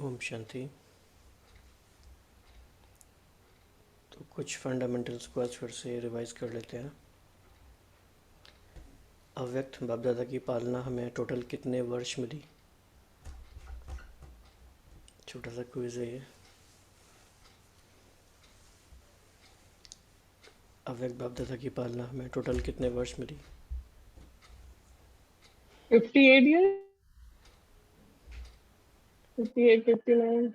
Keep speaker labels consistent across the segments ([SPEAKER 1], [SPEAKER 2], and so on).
[SPEAKER 1] ओम शांति। तो कुछ फंडामेंटल्स को आज फिर से रिवाइज कर लेते हैं। अव्यक्त बाप दादा की पालना हमें टोटल कितने वर्ष मिली? छोटा सा क्विज है ये। अव्यक्त बाप दादा की पालना हमें टोटल कितने वर्ष मिली?
[SPEAKER 2] 58 years, 58, 59.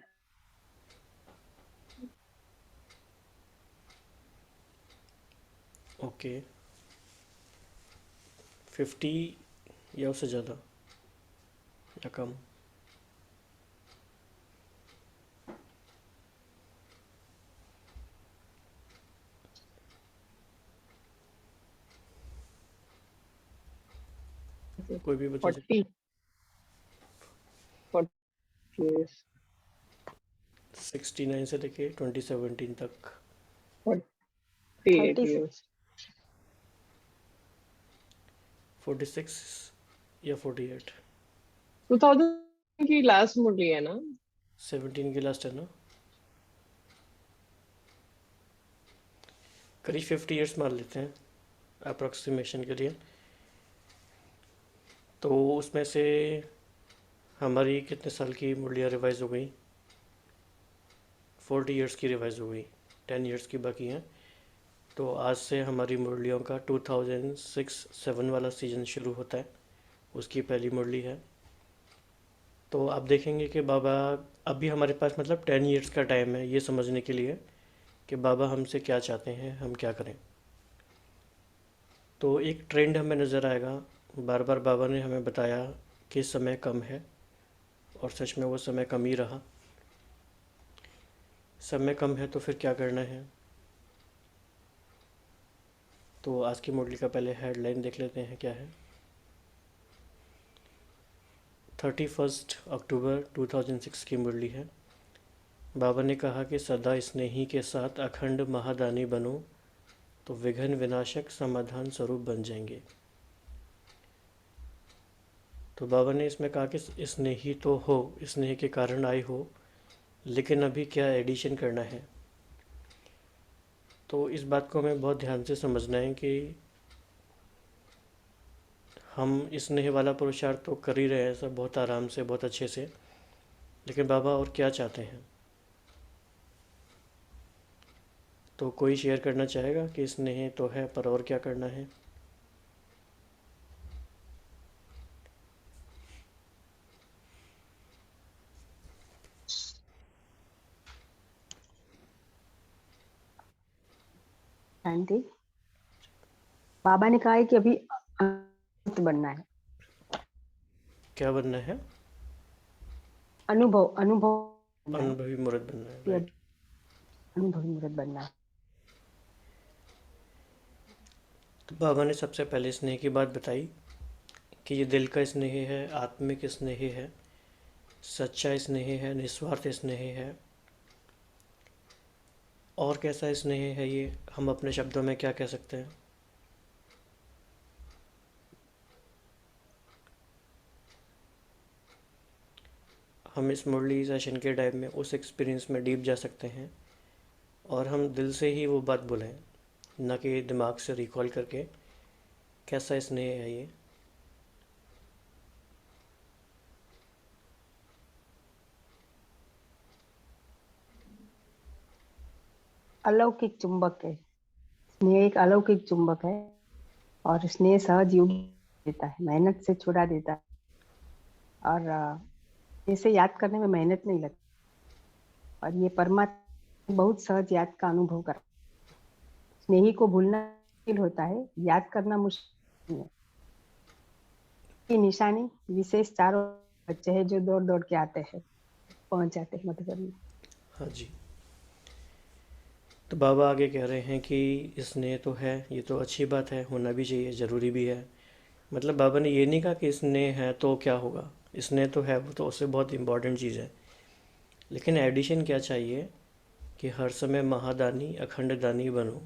[SPEAKER 1] ओके, 50 या उससे ज़्यादा या कम? कोई भी बता सकता
[SPEAKER 2] 40, 40 years,
[SPEAKER 1] है। 69 से लेके 2017 तक
[SPEAKER 2] 48
[SPEAKER 3] 30
[SPEAKER 2] years.
[SPEAKER 1] 46 या 48?
[SPEAKER 2] 2000 की लास्ट मुरली है ना?
[SPEAKER 1] 17 की लास्ट है ना? करीब 50 ईयर्स मान लेते हैं अप्रोक्सीमेशन के लिए। तो उसमें से हमारी कितने साल की मुरलियाँ रिवाइज हो गई? 40 ईयर्स की रिवाइज हो गई, 10 ईयर्स की बाकी हैं। तो आज से हमारी मुरलियों का 2006-7 वाला सीज़न शुरू होता है। उसकी पहली मुरली है। तो आप देखेंगे कि बाबा अभी हमारे पास मतलब 10 ईयर्स का टाइम है ये समझने के लिए कि बाबा हमसे क्या चाहते हैं, हम क्या करें। तो एक ट्रेंड हमें नज़र आएगा। बार बार बाबा ने हमें बताया कि समय कम है, और सच में वो समय कम ही रहा। समय कम है तो फिर क्या करना है? तो आज की मुरली का पहले हेडलाइन देख लेते हैं क्या है। 31 अक्टूबर 2006 की मुरली है। बाबा ने कहा कि सदा स्नेही के साथ अखंड महादानी बनो तो विघ्न विनाशक समाधान स्वरूप बन जाएंगे। तो बाबा ने इसमें कहा कि स्नेही तो हो, स्नेह के कारण आए हो, लेकिन अभी क्या एडिशन करना है। तो इस बात को हमें बहुत ध्यान से समझना है कि हम स्नेह वाला पुरुषार्थ तो कर ही रहे हैं सब बहुत आराम से, बहुत अच्छे से, लेकिन बाबा और क्या चाहते हैं। तो कोई शेयर करना चाहेगा कि स्नेह तो है पर और क्या करना है?
[SPEAKER 3] शांति। बाबा ने कहा है कि अभी बनना है,
[SPEAKER 1] क्या बनना है?
[SPEAKER 3] अनुभव बनना है,
[SPEAKER 1] अनुभवी मूर्त बनना है,
[SPEAKER 3] कि
[SPEAKER 1] राइट।
[SPEAKER 3] अनुभवी मूर्त बनना है।
[SPEAKER 1] तो बाबा ने सबसे पहले स्नेह की बात बताई कि ये दिल का स्नेह है, आत्मिक स्नेह है, सच्चा स्नेह है, निस्वार्थ स्नेह है। और कैसा स्नेह है ये, हम अपने शब्दों में क्या कह सकते हैं? हम इस मुरली सेशन के टाइम में उस एक्सपीरियंस में डीप जा सकते हैं और हम दिल से ही वो बात बोलें, ना कि दिमाग से रिकॉल करके। कैसा स्नेह है ये?
[SPEAKER 3] अलौकिक चुंबक है स्नेह, एक अलौकिक चुंबक है। और स्नेह सहज योग देता है, मेहनत से छुड़ा देता है। और इसे याद करने में मेहनत नहीं लगती, और ये परमात्मा बहुत सहज याद का अनुभव कर। स्नेही को भूलना मुश्किल होता है, याद करना मुश्किल है। की निशानी विशेष चारों बच्चे हैं जो दौड़ दौड़ के आते हैं, पहुंच जाते हैं मधुबन में।
[SPEAKER 1] हाँ जी। तो बाबा आगे कह रहे हैं कि स्नेह तो है, ये तो अच्छी बात है, होना भी चाहिए, ज़रूरी भी है। मतलब बाबा ने ये नहीं कहा कि स्नेह है तो क्या होगा। स्नेह तो है, वो तो उससे बहुत इम्पॉर्टेंट चीज़ है, लेकिन एडिशन क्या चाहिए कि हर समय महादानी अखंड दानी बनो।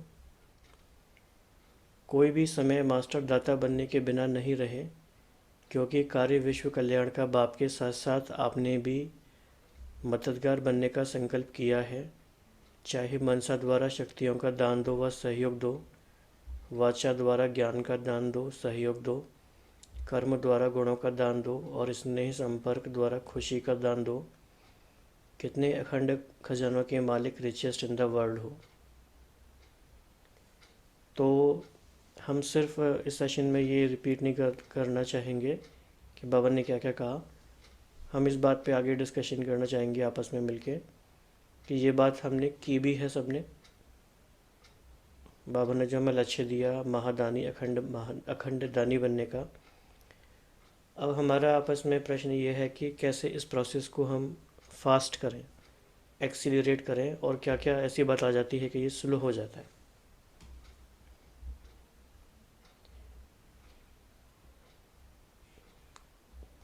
[SPEAKER 1] कोई भी समय मास्टर दाता बनने के बिना नहीं रहे, क्योंकि कार्य विश्व कल्याण का बाप के साथ साथ आपने भी मददगार बनने का संकल्प किया है, चाहे मनसा द्वारा शक्तियों का दान दो व सहयोग दो, वाचा द्वारा ज्ञान का दान दो, सहयोग दो, कर्म द्वारा गुणों का दान दो और स्नेह संपर्क द्वारा खुशी का दान दो। कितने अखंड खजानों के मालिक रिचेस्ट इन द वर्ल्ड हो। तो हम सिर्फ इस सेशन में ये रिपीट नहीं करना चाहेंगे कि बाबा ने क्या क्या कहा। हम इस बात पे आगे डिस्कशन करना चाहेंगे आपस में मिलके कि ये बात हमने की भी है सबने। बाबा ने जो हमें लक्ष्य दिया महादानी अखंड दानी बनने का, अब हमारा आपस में प्रश्न ये है कि कैसे इस प्रोसेस को हम फास्ट करें, एक्सीलरेट करें, और क्या क्या ऐसी बात आ जाती है कि ये स्लो हो जाता है।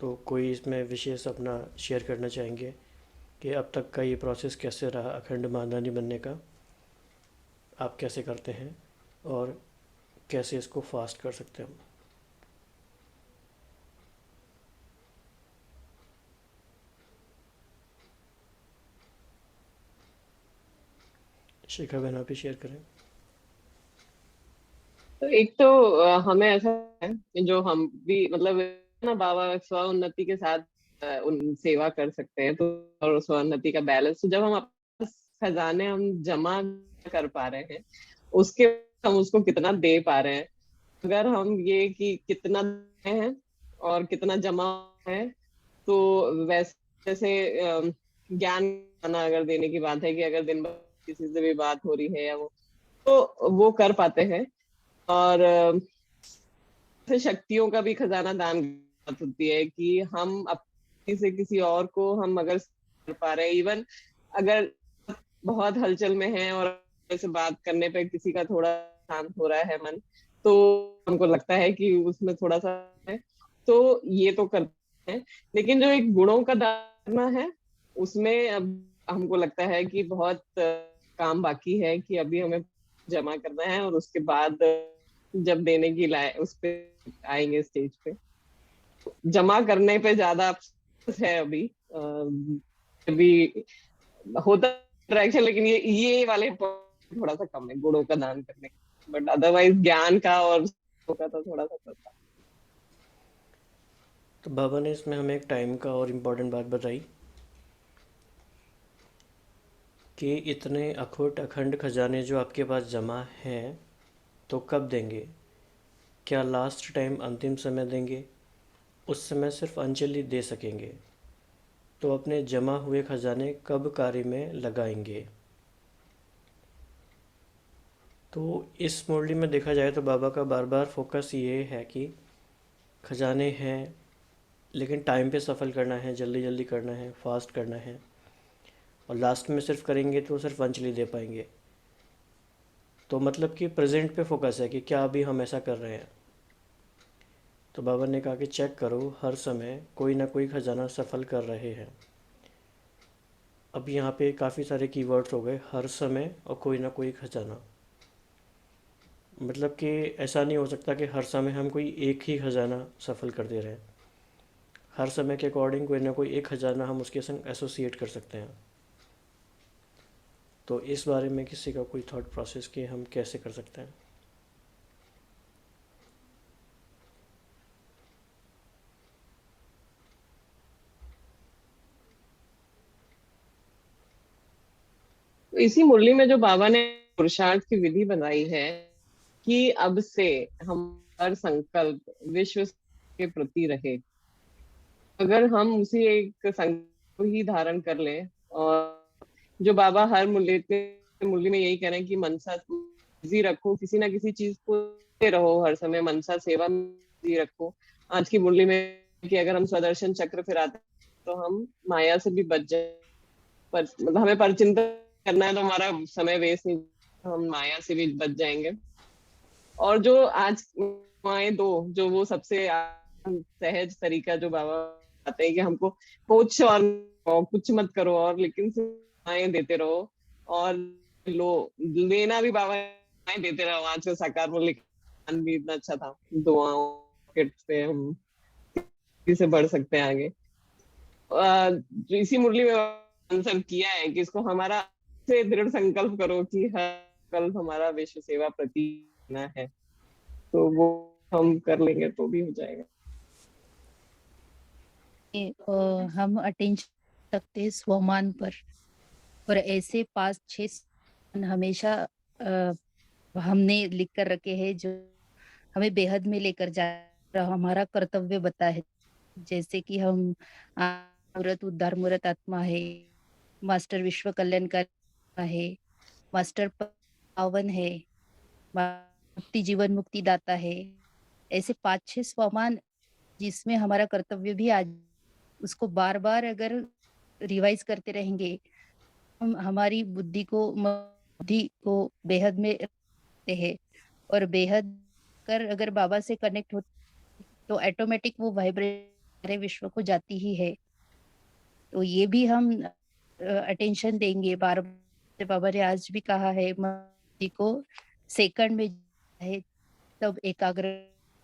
[SPEAKER 1] तो कोई इसमें विशेष अपना शेयर करना चाहेंगे कि अब तक का ये प्रोसेस कैसे रहा अखंड महादानी बनने का, आप कैसे करते हैं और कैसे इसको फास्ट कर सकते हैं हम। शिखा बहन आप ही शेयर करें।
[SPEAKER 2] तो एक तो हमें ऐसा है कि जो हम भी मतलब ना बाबा स्व उन्नति के साथ उन सेवा कर सकते हैं, तो और स्व उन्नति का बैलेंस, तो जब हम अपने खजाने हम जमा कर पा रहे हैं, उसके हम उसको कितना दे पा रहे हैं। अगर हम ये कि कितना दे हैं और कितना जमा है, तो वैसे जैसे ज्ञान खाना अगर देने की बात है कि अगर दिन भर किसी से भी बात हो रही है या तो वो कर पाते हैं। और से शक्तियों का भी खजाना दान होती है कि हम अपनी से किसी और को हम अगर कर पा रहे हैं, इवन अगर बहुत हलचल में है और ऐसे बात करने पे किसी का थोड़ा शांत हो रहा है मन, तो हमको लगता है कि उसमें थोड़ा सा है, तो ये तो करते हैं। लेकिन जो एक गुणों का दाना है, उसमें अब हमको लगता है कि बहुत काम बाकी है कि अभी हमें जमा करना है, और उसके बाद जब देने की लाए उस पे आएंगे स्टेज पे। जमा करने पे ज्यादा अफसोस है अभी होता इंटरेक्शन, लेकिन ये वाले point थोड़ा सा कम है गुणों का दान करने का, बट अदरवाइज ज्ञान का और का तो थोड़ा सा करता।
[SPEAKER 1] तो बाबा ने इसमें हमें एक टाइम का और इम्पोर्टेंट बात बताई कि इतने अखुट अखंड खजाने जो आपके पास जमा हैं, तो कब देंगे? क्या लास्ट टाइम अंतिम समय देंगे? उस समय सिर्फ अंजलि दे सकेंगे। तो अपने जमा हुए खजाने कब कार्य में लगाएंगे? तो इस मुरली में देखा जाए तो बाबा का बार बार फोकस ये है कि खजाने हैं, लेकिन टाइम पे सफल करना है, जल्दी जल्दी करना है, फास्ट करना है, और लास्ट में सिर्फ करेंगे तो सिर्फ अंजलि दे पाएंगे। तो मतलब कि प्रेजेंट पे फोकस है कि क्या अभी हम ऐसा कर रहे हैं। तो बाबा ने कहा कि चेक करो, हर समय कोई ना कोई खजाना सफल कर रहे हैं। अब यहाँ पे काफ़ी सारे कीवर्ड्स हो गए, हर समय और कोई ना कोई खजाना। मतलब कि ऐसा नहीं हो सकता कि हर समय हम कोई एक ही खजाना सफल कर दे रहे हैं। हर समय के अकॉर्डिंग कोई ना कोई एक खजाना हम उसके संग एसोसिएट कर सकते हैं। तो इस बारे में किसी का कोई थॉट प्रोसेस कि हम कैसे कर सकते हैं?
[SPEAKER 2] तो इसी मुरली में जो बाबा ने पुरुषार्थ की विधि बनाई है कि अब से हम हर संकल्प विश्व के प्रति रहे, अगर हम उसी एक संकल्प ही धारण कर लें, और जो बाबा हर मुरली में यही कह रहे हैं कि मनसा बिजी रखो, किसी ना किसी चीज को दे रहो, हर समय मनसा सेवा में बिजी रखो। आज की मुरली में कि अगर हम स्वदर्शन चक्र फिराते हैं, तो हम माया से भी बच जाए, पर मतलब हमें परचिंतन करना है तो हमारा समय वेस्ट नहीं, हम माया से भी बच जाएंगे। और जो आज माए दो, जो वो सबसे सहज तरीका जो बाबा बताते हैं कि हमको कुछ और कुछ मत करो, और लेकिन दुआएं देते रहो, और लो लेना भी बाबा दुआएं देते रहो। आज का साकार मूल्य भी इतना अच्छा था, दुआओं से हम इसी से बढ़ सकते हैं आगे। जो इसी मुरली में आंसर किया है कि इसको हमारा से दृढ़ संकल्प करो कि हर कल्प हमारा विश्व सेवा प्रति करना है, तो वो हम कर लेंगे तो भी हो जाएगा।
[SPEAKER 4] हम अटेंशन सकते हैं स्वमान पर, और ऐसे 5-6 हमेशा हमने लिख कर रखे हैं जो हमें बेहद में लेकर जा हमारा कर्तव्य बता है। जैसे कि हम मूर्त उद्धार मूर्त आत्मा है, मास्टर विश्व कल्याणकारी है, मास्टर पावन है, मुक्ति जीवन मुक्ति दाता है। ऐसे 5-6 स्वमान जिसमें हमारा कर्तव्य भी आज उसको बार बार अगर रिवाइज करते रहेंगे, हम हमारी बुद्धि को बेहद में रखते हैं, और बेहद कर अगर बाबा से कनेक्ट हो तो ऑटोमेटिक वो वाइब्रेशन विश्व को जाती ही है। तो ये भी हम अटेंशन देंगे बार बार। बाबा ने आज भी कहा है बुद्धि को सेकंड में है तब एकाग्र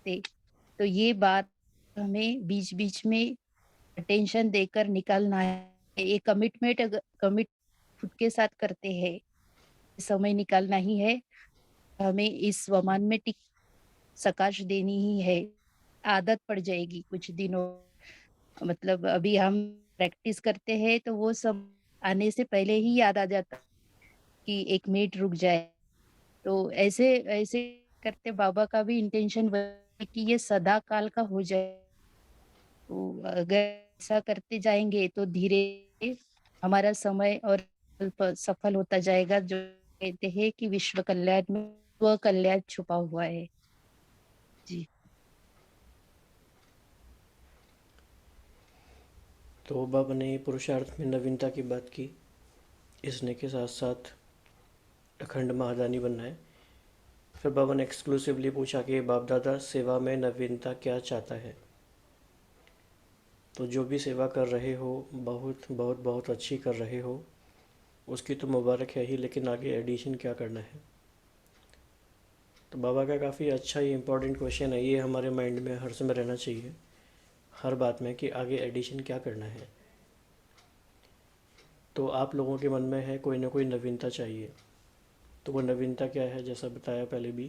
[SPEAKER 4] थे। तो ये बात हमें बीच बीच में अटेंशन देकर निकालना है। ये कमिट खुद के साथ करते हैं, समय निकालना ही है। हमें इस वमान में टिक सकाश देनी ही है। आदत पड़ जाएगी कुछ दिनों, मतलब अभी हम प्रैक्टिस करते हैं तो वो सब आने से पहले ही याद आ जाता कि 1 मिनट रुक जाए। तो ऐसे ऐसे करते बाबा का भी इंटेंशन कि ये सदा काल का हो जाए। तो अगर ऐसा करते जाएंगे तो धीरे हमारा समय और सफल होता जाएगा। जो कहते हैं कि विश्व कल्याण में स्व कल्याण छुपा हुआ है। जी।
[SPEAKER 1] तो बाबा ने पुरुषार्थ में नवीनता की बात की, इसने के साथ साथ अखंड महादानी बनना है। फिर बाबा ने एक्सक्लूसिवली पूछा कि बाप दादा सेवा में नवीनता क्या चाहता है। तो जो भी सेवा कर रहे हो बहुत बहुत बहुत अच्छी कर रहे हो, उसकी तो मुबारक है ही, लेकिन आगे एडिशन क्या करना है। तो बाबा का काफ़ी अच्छा ही इम्पोर्टेंट क्वेश्चन है, ये हमारे माइंड में हर समय रहना चाहिए हर बात में कि आगे एडिशन क्या करना है। तो आप लोगों के मन में है कोई ना कोई नवीनता चाहिए, तो वो नवीनता क्या है, जैसा बताया पहले भी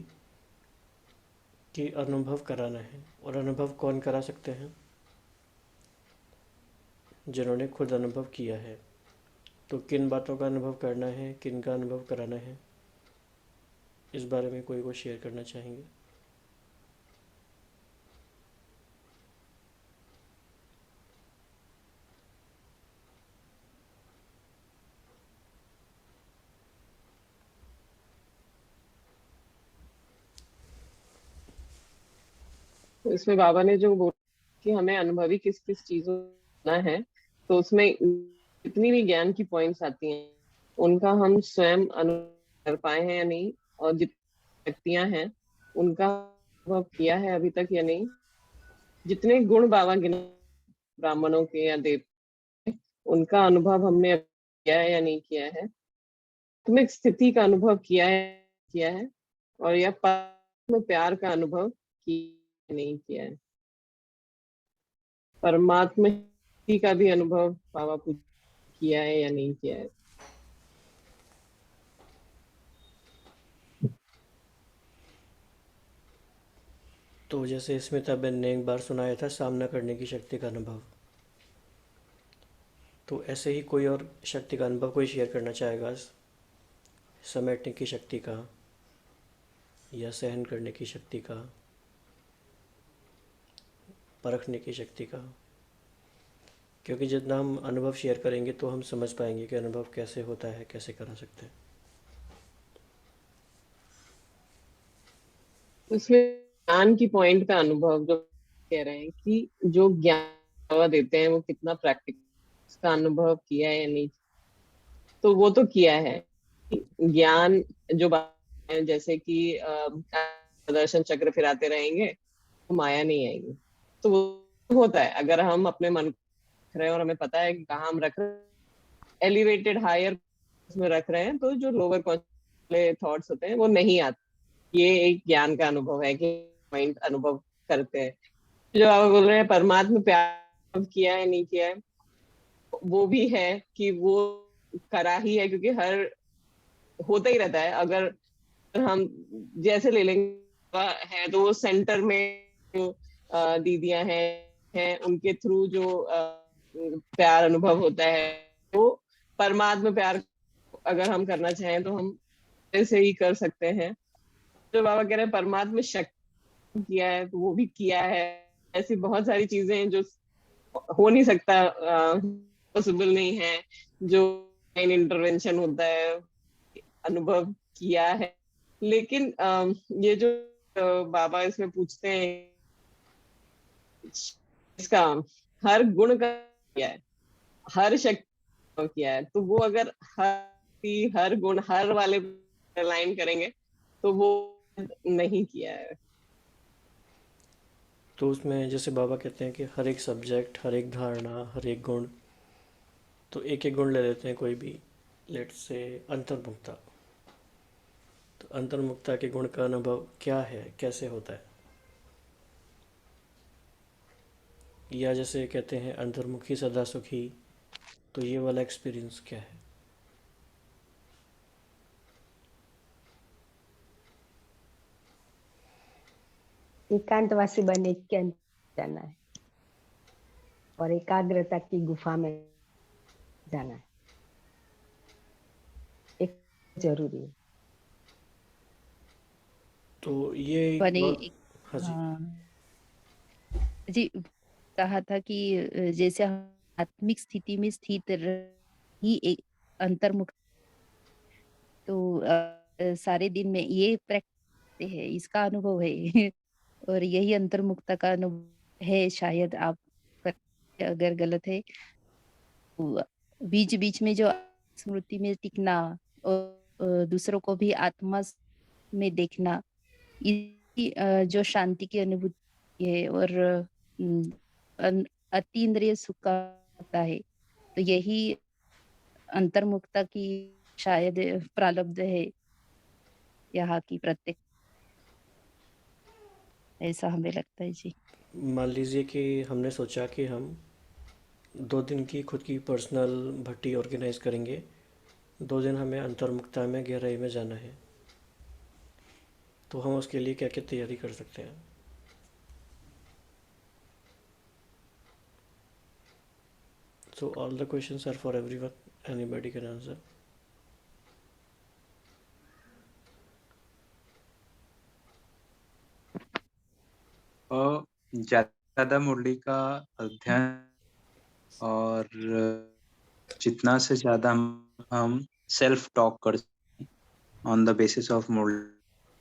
[SPEAKER 1] कि अनुभव कराना है। और अनुभव कौन करा सकते हैं? जिन्होंने खुद अनुभव किया है। तो किन बातों का अनुभव करना है, किन का अनुभव कराना है, इस बारे में कोई को शेयर करना चाहेंगे?
[SPEAKER 2] तो इसमें बाबा ने जो बोला कि हमें अनुभवी किस किस चीजों में होना है, तो उसमें जितनी भी ज्ञान की पॉइंट्स आती हैं उनका हम स्वयं अनुभव कर पाए हैं या नहीं, और जितनी व्यक्तियां हैं उनका अनुभव किया है अभी तक या नहीं, जितने गुण बाबा गिने ब्राह्मणों के या देव, उनका अनुभव हमने किया है या नहीं किया है, आत्मिक स्थिति का अनुभव किया है, और या परम प्यार का अनुभव किया नहीं किया है, परमात्मा का भी अनुभव बाबा पूछ किया है या नहीं किया है।
[SPEAKER 1] तो जैसे स्मिता बेन ने एक बार सुनाया था सामना करने की शक्ति का अनुभव, तो ऐसे ही कोई और शक्ति का अनुभव कोई शेयर करना चाहेगा? समेटने की शक्ति का, या सहन करने की शक्ति का, परखने की शक्ति का। क्योंकि जितना हम अनुभव शेयर करेंगे तो हम समझ पाएंगे कि अनुभव कैसे होता है, कैसे करा सकते हैं।
[SPEAKER 2] उसमें ज्ञान की पॉइंट का अनुभव जो कह रहे हैं कि जो ज्ञान बाबा देते हैं वो कितना प्रैक्टिकल, उसका अनुभव किया है या नहीं, तो वो तो किया है। ज्ञान जो बात है जैसे कि प्रदर्शन चक्र फिराते रहेंगे तो माया नहीं आएगी, तो वो होता है अगर हम अपने मन को रख रहे हैं और हमें पता है कि कहाँ हम रख रहे हैं, एलिवेटेड हायर में रख रहे हैं, तो जो लोअर कॉन्शियस थॉट्स होते हैं वो नहीं आते। ये एक ज्ञान का अनुभव है कि माइंड अनुभव करते हैं। जो आप बोल रहे हैं परमात्मा प्यार किया है नहीं किया है, वो भी है कि वो करा ही है, क्योंकि हर होता ही रहता है। अगर हम जैसे ले लेंगे है तो वो सेंटर में जो दीदियां हैं उनके थ्रू जो प्यार अनुभव होता है, वो परमात्मा प्यार अगर हम करना चाहें तो हम ऐसे ही कर सकते हैं। जो बाबा कह रहे हैं परमात्मा शक्ति किया है तो वो भी किया है। ऐसी बहुत सारी चीजें हैं जो हो नहीं सकता, पॉसिबल नहीं है, जो इंटरवेंशन होता है, अनुभव किया है। लेकिन ये जो बाबा इसमें पूछते हैं इसका हर गुण का किया है, हर शक्ति का किया है, तो वो अगर हर गुण हर वाले अलाइन करेंगे तो वो नहीं किया है।
[SPEAKER 1] तो उसमें जैसे बाबा कहते हैं कि हर एक सब्जेक्ट, हर एक धारणा, हर एक गुण, तो एक एक गुण ले लेते हैं कोई भी, लेट्स से अंतर्मुक्ता। तो अंतर्मुक्ता के गुण का अनुभव क्या है, कैसे होता है? या जैसे कहते हैं अंतर्मुखी सदा सुखी, तो ये वाला एक्सपीरियंस क्या है?
[SPEAKER 3] एकांतवासी बने के अंत जाना है और एकाग्रता की गुफा में जाना है, एक जरूरी है।
[SPEAKER 1] तो ये एक
[SPEAKER 4] बने
[SPEAKER 1] बहुत।
[SPEAKER 4] एक,
[SPEAKER 1] हाँ जी।
[SPEAKER 4] हाँ जी, कहा था कि जैसे हम आत्मिक स्थिति में स्थित ही एक अंतर्मुख, तो सारे दिन में ये प्रैक्टिस है, इसका अनुभव है और यही अंतर्मुक्ता का अनुभव है। शायद आप अगर गलत है तो बीच बीच में जो स्मृति में टिकना और दूसरों को भी आत्मा में देखना, ये जो शांति की अनुभूति है और अतीन्द्रिय सुख का होता है, तो यही अंतर्मुक्ता की शायद प्रारब्ध है यहाँ की प्रत्येक, ऐसा हमें लगता है जी।
[SPEAKER 1] मान लीजिए कि हमने सोचा कि हम 2 दिन की खुद की पर्सनल भट्टी ऑर्गेनाइज करेंगे, 2 दिन हमें अंतर्मुक्ता में गहराई में जाना है, तो हम उसके लिए क्या क्या तैयारी कर सकते हैं? So all the questions are for everyone. Anybody can answer.
[SPEAKER 5] और ज़्यादा मुरली का अध्ययन और जितना से ज़्यादा हम सेल्फ टॉक कर ऑन द बेसिस ऑफ मुरली,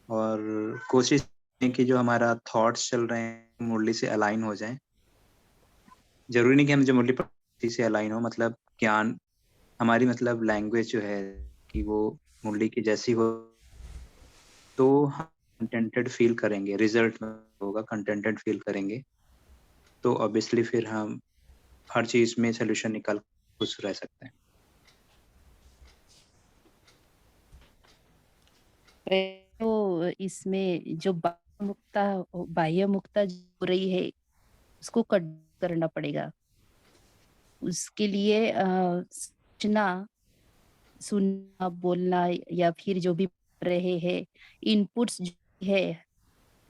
[SPEAKER 5] और कोशिश करें कि जो हमारा थॉट्स चल रहे हैं मुरली से अलाइन हो जाएं। जरूरी नहीं कि हम जो मुरली पढ़ते से अलाइन हो, मतलब ज्ञान हमारी मतलब लैंग्वेज जो है कि वो मुरली की जैसी हो, तो हम कंटेंटेड फील करेंगे, रिजल्ट में होगा कंटेंटेड फील करेंगे, तो ऑब्वियसली फिर हम हर चीज में सोल्यूशन निकाल खुश रह सकते हैं।
[SPEAKER 4] तो इसमें जो बाह्य मुक्ता जो हो रही है उसको कट करना पड़ेगा। उसके लिए सुनना, बोलना या फिर जो भी पढ़ रहे हैं, इनपुट्स जो है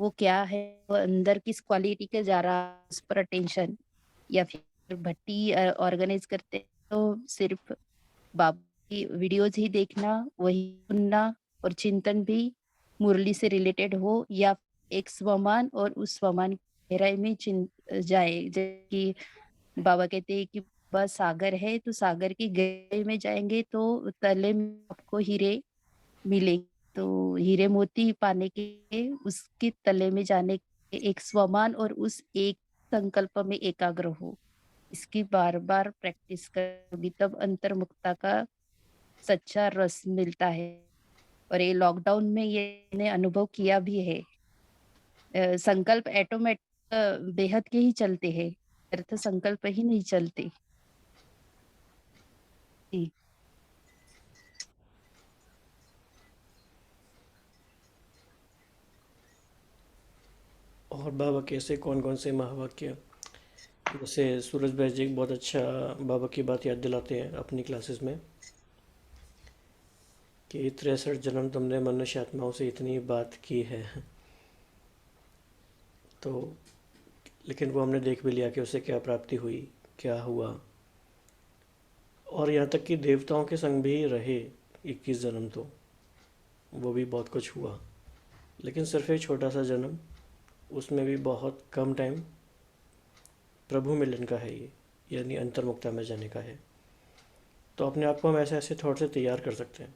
[SPEAKER 4] वो क्या है, वो अंदर किस क्वालिटी के जा रहा है, उस पर अटेंशन। या फिर भट्टी ऑर्गेनाइज करते हैं तो सिर्फ बाबा की वीडियोज ही देखना, वही सुनना, और चिंतन भी मुरली से रिलेटेड हो, या एक स्वमान और उस स्वमान की गहराई में जाए। जैसे कि बाबा कहते हैं कि बस सागर है तो सागर की गहराई में जाएंगे तो तले में आपको हीरे मिलेंगे। तो हीरे मोती पाने के लिए उसके तले में जाने के एक स्वमान और उस एक संकल्प में एकाग्र हो, इसकी बार बार प्रैक्टिस करोगी तब अंतर्मुक्ता का सच्चा रस मिलता है। और ये लॉकडाउन में ये मैंने अनुभव किया भी है। संकल्प ऑटोमेटिक बेहद के ही चलते हैं, अर्थ संकल्प ही नहीं चलते जी।
[SPEAKER 1] और बाबा कैसे कौन कौन से महावाक्य जैसे सूरज भाई जी बहुत अच्छा बाबा की बात याद दिलाते हैं अपनी क्लासेस में कि 63 जन्म तुमने मनुष्य आत्माओं से इतनी बात की है। तो लेकिन वो हमने देख भी लिया कि उसे क्या प्राप्ति हुई, क्या हुआ। और यहाँ तक कि देवताओं के संग भी रहे 21 जन्म, तो वो भी बहुत कुछ हुआ। लेकिन सिर्फ एक छोटा सा जन्म, उसमें भी बहुत कम टाइम प्रभु मिलन का है ये, यानी अंतर्मुक्ता में जाने का है। तो अपने आप को हम ऐसे ऐसे थॉट से तैयार कर सकते हैं।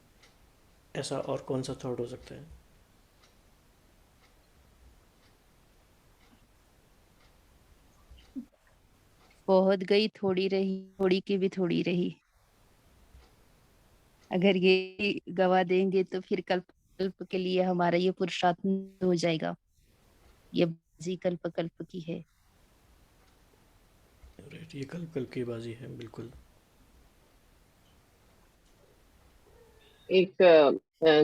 [SPEAKER 1] ऐसा और कौन सा थॉट हो सकता है?
[SPEAKER 4] बहुत गई थोड़ी रही, थोड़ी की भी थोड़ी रही। अगर ये गवा देंगे तो फिर कल्प कल्प के लिए हमारा ये पुरुषार्थ हो जाएगा। ये बाजी कल्प कल्प की है।
[SPEAKER 1] राइट, ये कल्प कल्प की बाजी है, बिल्कुल।
[SPEAKER 2] एक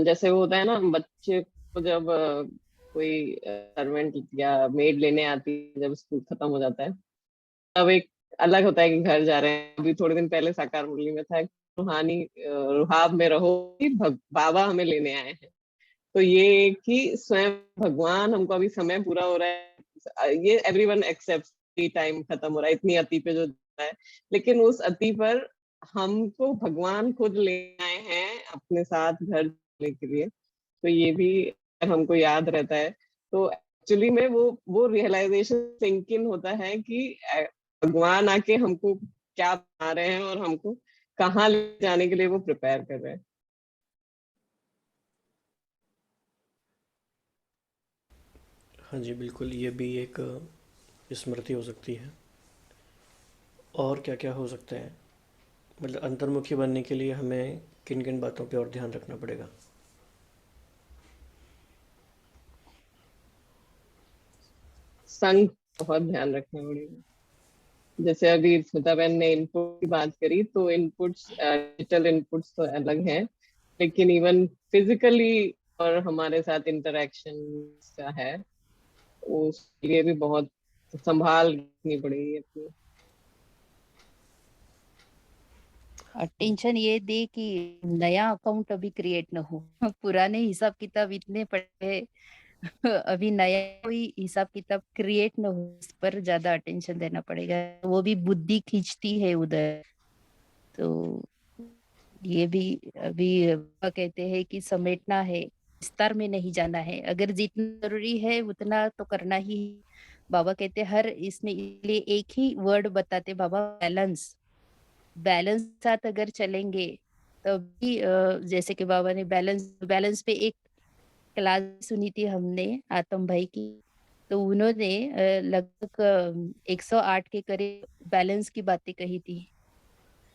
[SPEAKER 2] जैसे वो होता है ना, बच्चे को जब कोई सर्वेंट या मेड लेने आती है, जब स्कूल खत्म हो जाता है, तब एक अलग होता है कि घर जा रहे हैं। अभी थोड़े दिन पहले साकार मुरली में था, रूहानी रुहाब में रहो कि बाबा हमें लेने आए हैं। तो ये कि स्वयं भगवान हमको, अभी समय पूरा हो रहा है, ये एवरीवन एक्सेप्ट, टाइम खत्म हो रहा है, इतनी अति पे जो है, लेकिन उस अति पर हमको भगवान खुद ले आए हैं अपने साथ घर जाने के लिए। तो ये भी अगर हमको याद रहता है तो एक्चुअली में वो रियलाइजेशन सिंक इन होता है कि भगवान आके हमको क्या बना रहे हैं और हमको कहाँ ले जाने के लिए वो प्रिपेयर कर रहे हैं।
[SPEAKER 1] हाँ जी, बिल्कुल, ये भी एक स्मृति हो सकती है। और क्या क्या हो सकता है? मतलब अंतर्मुखी बनने के लिए हमें किन किन बातों पे और ध्यान रखना पड़ेगा?
[SPEAKER 2] संग बहुत ध्यान रखना पड़ेगा। जैसे अभी स्मिता बहन ने इनपुट की बात करी, तो इनपुट्स, डिजिटल इनपुट्स तो अलग हैं, लेकिन इवन फिजिकली और हमारे साथ इंटरेक्शन का है, उसके लिए भी बहुत संभाल रखनी पड़ेगी अपनी।
[SPEAKER 4] टेंशन ये दे कि नया अकाउंट अभी क्रिएट न हो। पुराने हिसाब किताब इतने पड़े हैं। अभी नया कोई हिसाब किताब क्रिएट न हो, इस पर ज्यादा अटेंशन देना पड़ेगा। वो भी बुद्धि खींचती है उधर। तो ये भी अभी पापा कहते हैं कि समेटना है, विस्तार में नहीं जाना है। अगर जितना जरूरी है उतना तो करना ही है। बाबा कहते हैं हर इसमें, इसलिए एक ही वर्ड बताते बाबा, बैलेंस। बैलेंस के साथ अगर चलेंगे तभी जैसे कि बाबा ने बैलेंस बैलेंस पे एक क्लास सुनी थी हमने आतम भाई की। तो उन्होंने लगभग 108 के करीब बैलेंस की बातें कही थी।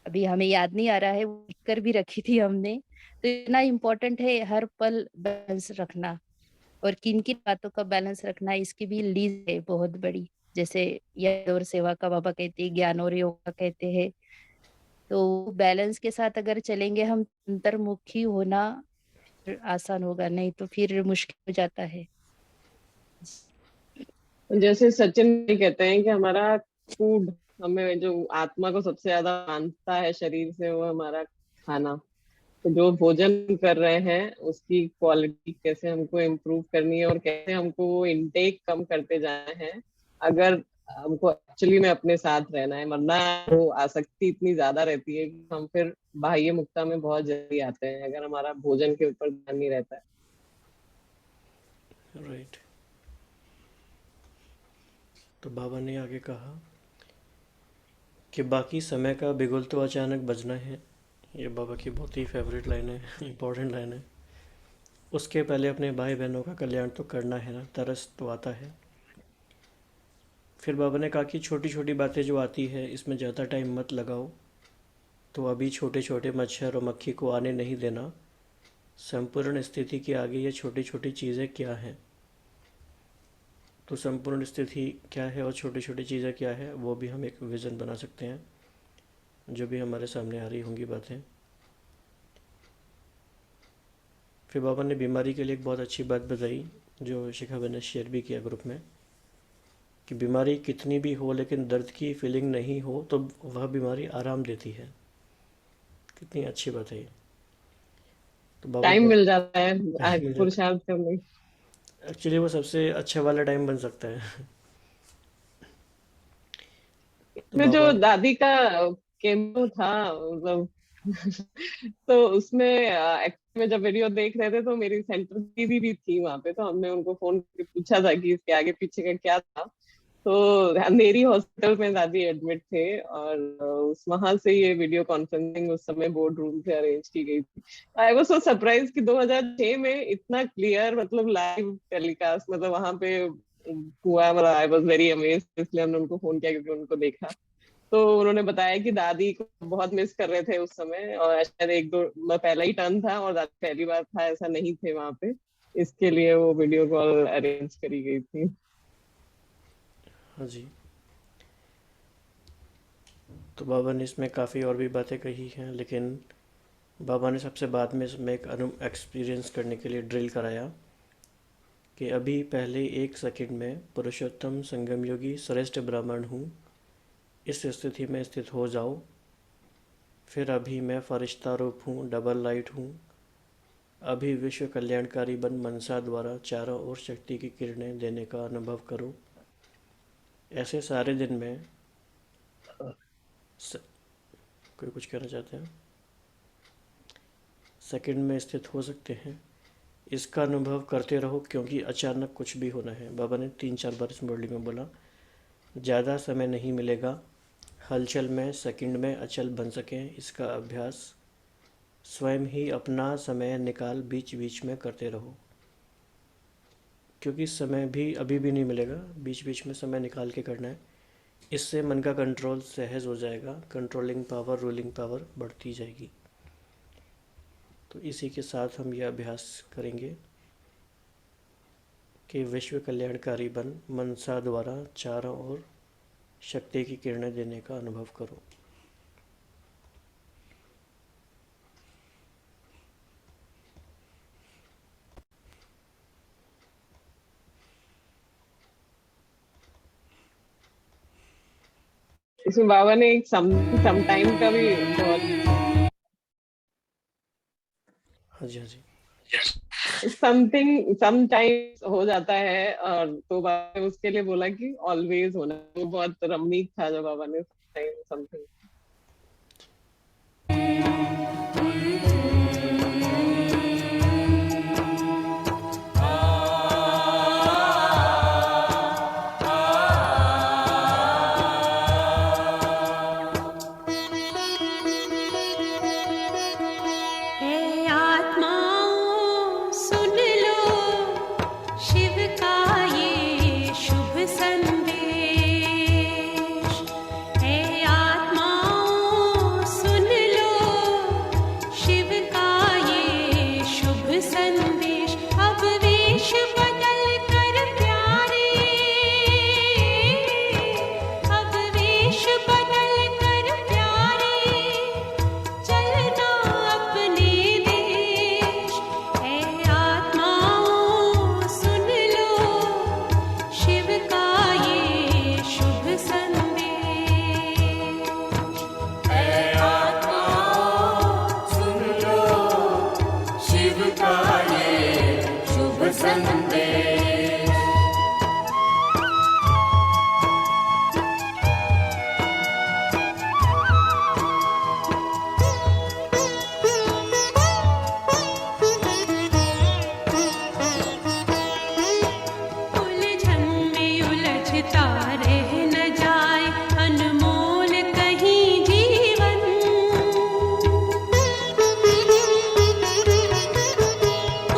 [SPEAKER 4] अभी हमें याद नहीं आ रहा है, वो लिख कर भी रखी थी हमने। तो इतना इम्पोर्टेंट है हर पल बैलेंस रखना। और किन किन बातों का बैलेंस रखना है, इसकी भी लीज है बहुत बड़ी। जैसे यज्ञ और सेवा का बाबा कहते हैं, ज्ञान और योग का कहते हैं। तो बैलेंस के साथ अगर चलेंगे हम, अंतर्मुखी होना फिर आसान होगा, नहीं तो फिर मुश्किल हो जाता है।
[SPEAKER 2] जैसे सचिन भी कहते हैं कि हमारा फूड, हमें जो आत्मा को सबसे ज्यादा बांधता है शरीर से, वो हमारा खाना। तो जो भोजन कर रहे हैं उसकी क्वालिटी कैसे हमको इम्प्रूव करनी है, और कैसे हमको वो इनटेक कम करते जाना है, अगर हमको एक्चुअली में अपने साथ रहना है। वरना वो आसक्ति इतनी ज्यादा रहती है कि हम फिर बाह्य मुक्ता में बहुत जल्दी आते हैं, अगर हमारा भोजन के ऊपर ध्यान नहीं रहता है।
[SPEAKER 1] राइट। तो बाबा ने आगे कहा कि बाकी समय का बिगुल तो अचानक बजना है। ये बाबा की बहुत ही फेवरेट लाइन है, इम्पोर्टेंट लाइन है। उसके पहले अपने भाई बहनों का कल्याण तो करना है ना, तरस तो आता है। फिर बाबा ने कहा कि छोटी छोटी बातें जो आती है इसमें ज़्यादा टाइम मत लगाओ। तो अभी छोटे छोटे मच्छर और मक्खी को आने नहीं देना। संपूर्ण स्थिति के आगे ये छोटी छोटी चीज़ें क्या हैं? तो संपूर्ण स्थिति क्या है और छोटी छोटी चीज़ें क्या है, वो भी हम एक विज़न बना सकते हैं, जो भी हमारे सामने आ रही होंगी बातें। फिर बाबा ने बीमारी के लिए एक बहुत अच्छी बात बताई, जो शिखा बहन ने शेयर भी किया ग्रुप में, कि बीमारी कितनी भी हो लेकिन दर्द की फीलिंग नहीं हो तो वह बीमारी आराम देती है। कितनी अच्छी बात है ये। तो बाबा
[SPEAKER 2] टाइम मिल जाता है
[SPEAKER 1] मिल जाता
[SPEAKER 2] पुरुषार्थ करने।
[SPEAKER 1] है। एक्चुअली वो सबसे अच्छा वाला टाइम बन सकता है। तो
[SPEAKER 2] में
[SPEAKER 1] बाबा
[SPEAKER 2] जो दादी का केमो था मतलब तो उसमें एक्चुअली में जब वीडियो देख रहे थे तो मेरी सेंटर दीदी भी थी वहां पे, तो हमने उनको फोन करके पूछा था कि इसके आगे पीछे का क्या था। तो अंधेरी हॉस्पिटल में दादी एडमिट थे और उस वहां से ये वीडियो कॉन्फ्रेंसिंग उस समय बोर्ड रूम से अरेंज की गई थी। आई वाज सो सरप्राइज कि 2006 में इतना क्लियर मतलब लाइव टेलीकास्ट मतलब वहां पे हुआ। मतलब आई वाज वेरी अमेज्ड, इसलिए हमने उनको फोन किया क्योंकि उनको देखा। तो उन्होंने बताया कि दादी को बहुत मिस कर रहे थे उस समय, और शायद एक दो पहला ही टर्न था और दादी पहली बार था, ऐसा नहीं थे वहां पे, इसके लिए वो वीडियो कॉल अरेंज करी गई थी।
[SPEAKER 1] हाँ जी। तो बाबा ने इसमें काफ़ी और भी बातें कही हैं, लेकिन बाबा ने सबसे बाद में इसमें एक एक्सपीरियंस करने के लिए ड्रिल कराया कि अभी पहले 1 सेकंड में पुरुषोत्तम संगम योगी श्रेष्ठ ब्राह्मण हूँ, इस स्थिति में स्थित हो जाओ। फिर अभी मैं फरिश्ता रूप हूँ, डबल लाइट हूँ। अभी विश्व कल्याणकारी बन मनसा द्वारा चारों ओर शक्ति की किरणें देने का अनुभव करो। ऐसे सारे दिन में कोई कुछ कहना चाहते हैं? सेकंड में स्थित हो सकते हैं। इसका अनुभव करते रहो क्योंकि अचानक कुछ भी होना है। बाबा ने 3-4 बार इस मुरली में बोला। ज़्यादा समय नहीं मिलेगा। हलचल में सेकंड में अचल बन सकें, इसका अभ्यास स्वयं ही अपना समय निकाल बीच बीच में करते रहो, क्योंकि समय भी अभी भी नहीं मिलेगा, बीच बीच में समय निकाल के करना है। इससे मन का कंट्रोल सहज हो जाएगा, कंट्रोलिंग पावर, रूलिंग पावर बढ़ती जाएगी। तो इसी के साथ हम यह अभ्यास करेंगे कि विश्व कल्याणकारी बन मनसा द्वारा चारों ओर शक्ति की किरणें देने का अनुभव करो।
[SPEAKER 2] इसमें बाबा ने एक सम टाइम का भी बहुत
[SPEAKER 1] हाँ जी, हाँ जी।
[SPEAKER 2] समथिंग समटाइम्स हो जाता है, और तो बाबा ने उसके लिए बोला कि ऑलवेज होना। वो बहुत रमणीक था जो बाबा ने समथिंग।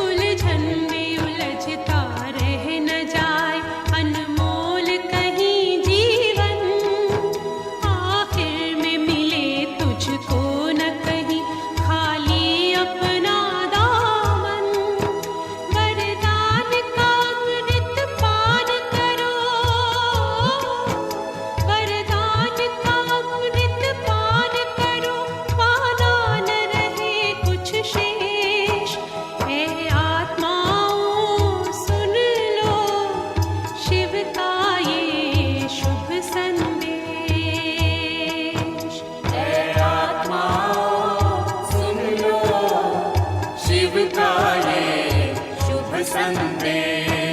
[SPEAKER 6] उलझन में उलझता रहना। में